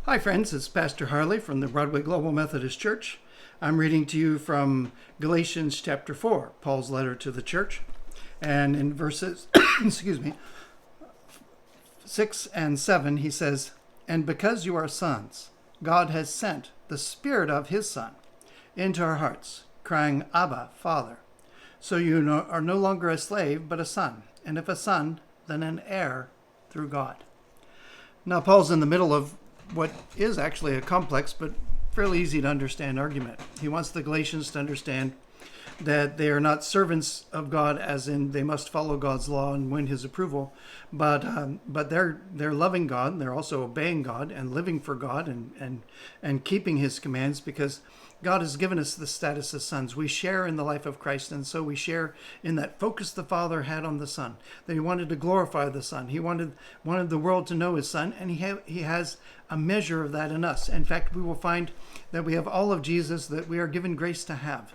Hi, friends. It's Pastor Harley from the Broadway Global Methodist Church. I'm reading to you from Galatians chapter 4, Paul's letter to the church. And in verses, excuse me, 6 and 7, he says, "And because you are sons, God has sent the Spirit of His Son into our hearts, crying, Abba, Father. So you are no longer a slave, but a son. And if a son, then an heir through God." Now, Paul's in the middle of what is actually a complex but fairly easy to understand argument. He wants the Galatians to understand that they are not servants of God, as in they must follow God's law and win His approval, but they're loving God. They're also obeying God and living for God and keeping His commands, because God has given us the status as sons. We share in the life of Christ, and so we share in that focus the Father had on the Son. That He wanted to glorify the Son. He wanted the world to know His Son, and He has a measure of that in us. In fact, we will find that we have all of Jesus that we are given grace to have.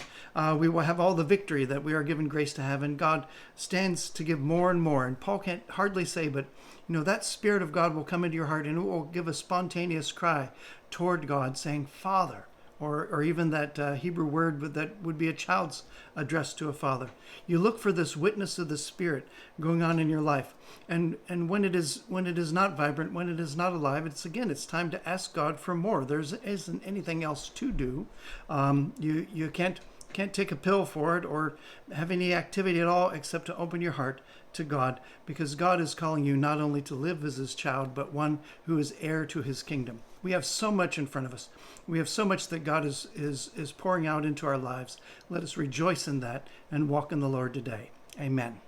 We will have all the victory that we are given grace to have, and God stands to give more and more. And Paul can't hardly say, but that Spirit of God will come into your heart, and it will give a spontaneous cry toward God, saying, Father. Or even that Hebrew word that would be a child's address to a father. You look for this witness of the Spirit going on in your life, and when it is not vibrant, when it is not alive, it's time to ask God for more. There isn't anything else to do. You can't take a pill for it or have any activity at all except to open your heart to God, because God is calling you not only to live as His child, but one who is heir to His kingdom. We have so much in front of us. We have so much that God is pouring out into our lives. Let us rejoice in that and walk in the Lord today. Amen.